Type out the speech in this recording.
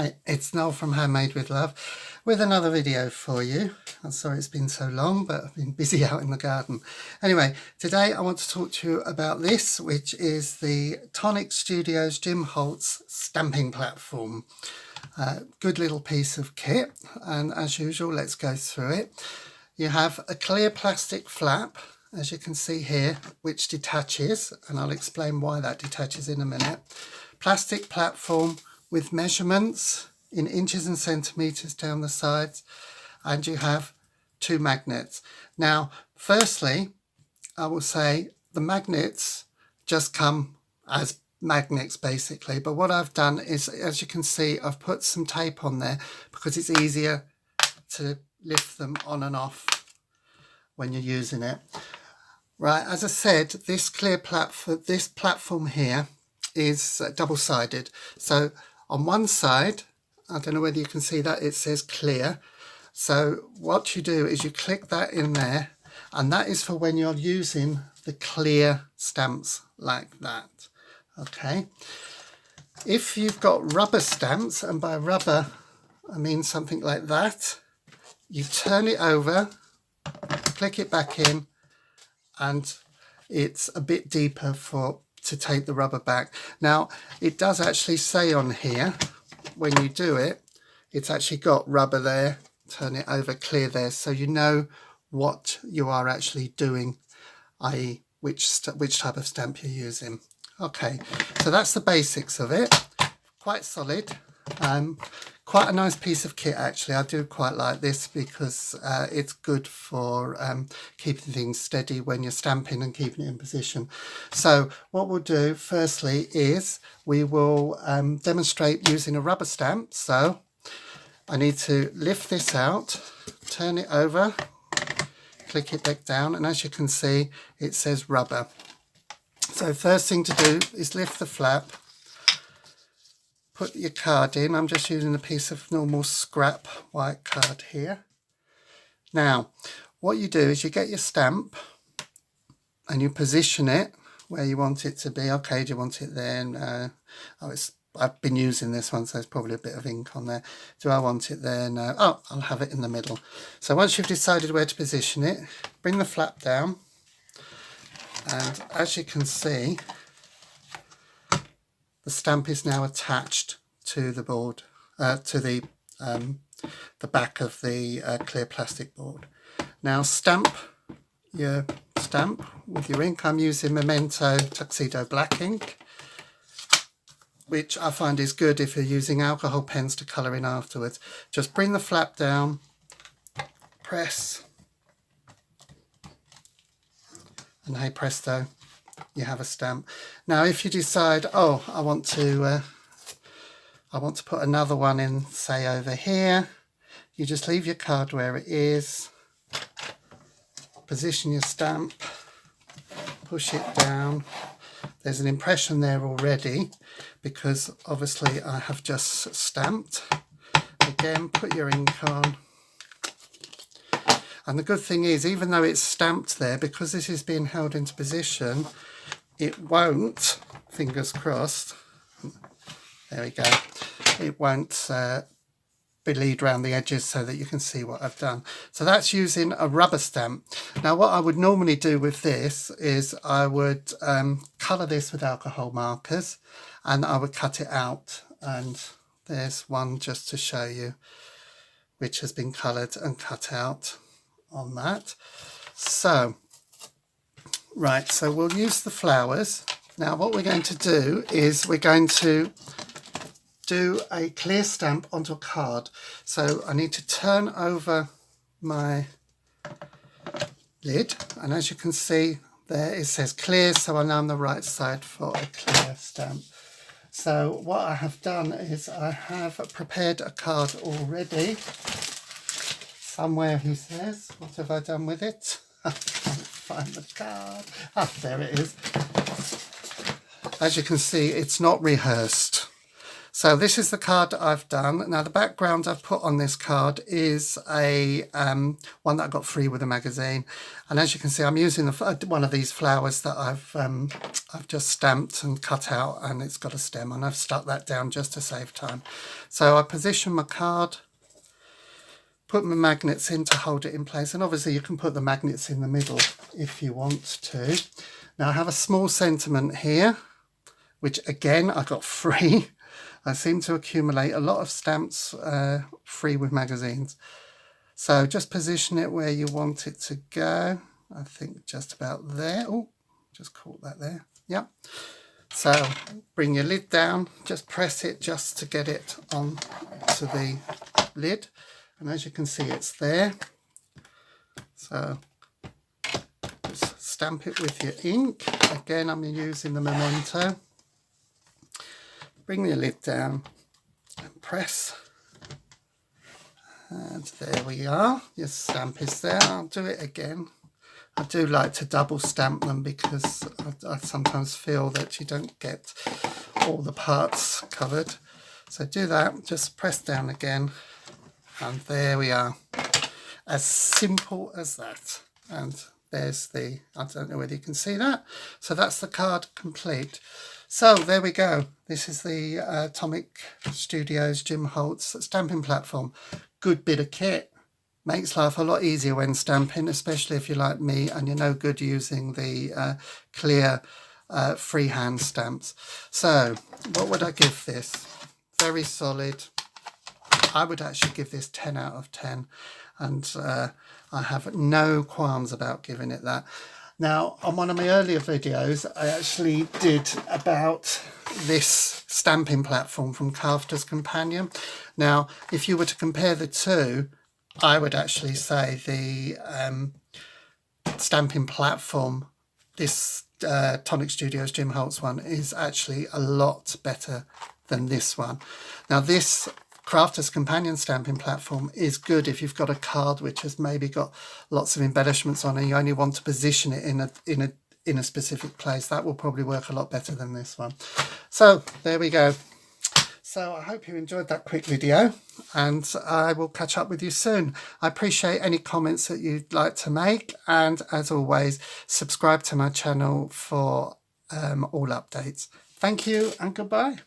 Hi, it's Noel from Handmade with Love with another video for you. I'm sorry it's been so long, but I've been busy out in the garden. Anyway, today I want to talk to you about this, which is the Tonic Studios Tim Holtz Stamping Platform. Good little piece of kit, and as usual, let's go through it. You have a clear plastic flap, as you can see here, which detaches, and I'll explain why that detaches in a minute. Plastic platform with measurements in inches and centimeters down the sides, and you have two magnets. Now, firstly, I will say the magnets just come as magnets basically, but what I've done is, as you can see, I've put some tape on there because it's easier to lift them on and off when you're using it. Right, as I said, this clear platform, this platform here is double-sided. So on one side, I don't know whether you can see that, it says clear. So what you do is you click that in there, and that is for when you're using the clear stamps like that. Okay. If you've got rubber stamps, and by rubber I mean something like that, you turn it over, click it back in, and it's a bit deeper to take the rubber back. Now, it does actually say on here, when you do it, it's actually got rubber there, turn it over, clear there, so you know what you are actually doing, i.e. which type of stamp you're using. Okay, so that's the basics of it. Quite solid. Quite a nice piece of kit actually. I do quite like this because it's good for keeping things steady when you're stamping and keeping it in position. So what we'll do firstly is we will demonstrate using a rubber stamp. So I need to lift this out, turn it over, click it back down, and as you can see it says rubber. So first thing to do is lift the flap, put your card in. I'm just using a piece of normal scrap white card here. Now, what you do is you get your stamp and you position it where you want it to be. Okay, do you want it there? I've been using this one, so there's probably a bit of ink on there. Do I want it there? No. Oh, I'll have it in the middle. So once you've decided where to position it, bring the flap down. And as you can see, the stamp is now attached to the board, to the back of the clear plastic board. Now stamp your stamp with your ink. I'm using Memento Tuxedo Black ink, which I find is good if you're using alcohol pens to colour in afterwards. Just bring the flap down, press, and hey presto, you have a stamp. Now if you decide, oh, I want to put another one in, say over here, you just leave your card where it is, position your stamp, push it down. There's an impression there already because obviously I have just stamped. Again, put your ink on. And the good thing is, even though it's stamped there, because this is being held into position, it won't, fingers crossed, there we go, it won't bleed around the edges so that you can see what I've done. So that's using a rubber stamp. Now what I would normally do with this is I would colour this with alcohol markers and I would cut it out, and there's one just to show you which has been coloured and cut out on that. So right, so we'll use the flowers. Now what we're going to do is we're going to do a clear stamp onto a card. So I need to turn over my lid, and as you can see there it says clear, so I know I'm the right side for a clear stamp. So what I have done is I have prepared a card already. Somewhere he says, what have I done with it? I can't find the card. Ah, there it is. As you can see, it's not rehearsed. So this is the card that I've done. Now the background I've put on this card is a one that I got free with a magazine, and as you can see, I'm using one of these flowers that I've just stamped and cut out, and it's got a stem, and I've stuck that down just to save time. So I position my card, put my magnets in to hold it in place, and obviously you can put the magnets in the middle if you want to. Now I have a small sentiment here, which again I got free. I seem to accumulate a lot of stamps free with magazines. So just position it where you want it to go. I think just about there. Oh, just caught that there. Yep. So bring your lid down, just press it just to get it on to the lid. And as you can see, it's there. So just stamp it with your ink. Again, I'm using the Memento. Bring your lid down and press, and there we are. Your stamp is there. I'll do it again. I do like to double stamp them because I sometimes feel that you don't get all the parts covered. So do that, just press down again, and there we are. As simple as that. And there's the, I don't know whether you can see that. So that's the card complete. So there we go. This is the Atomic Studios Tim Holtz Stamping Platform. Good bit of kit. Makes life a lot easier when stamping, especially if you're like me and you're no good using the clear freehand stamps. So what would I give this? Very solid. I would actually give this 10 out of 10. And I have no qualms about giving it that. Now, on one of my earlier videos, I actually did about this stamping platform from Crafter's Companion. Now, if you were to compare the two, I would actually say the stamping platform, this Atomic Studios Tim Holtz one, is actually a lot better than this one. Now, this Crafter's Companion stamping platform is good if you've got a card which has maybe got lots of embellishments on and you only want to position it in a specific place. That will probably work a lot better than this one. So there we go. So I hope you enjoyed that quick video, and I will catch up with you soon. I appreciate any comments that you'd like to make, and as always, subscribe to my channel for all updates. Thank you and goodbye.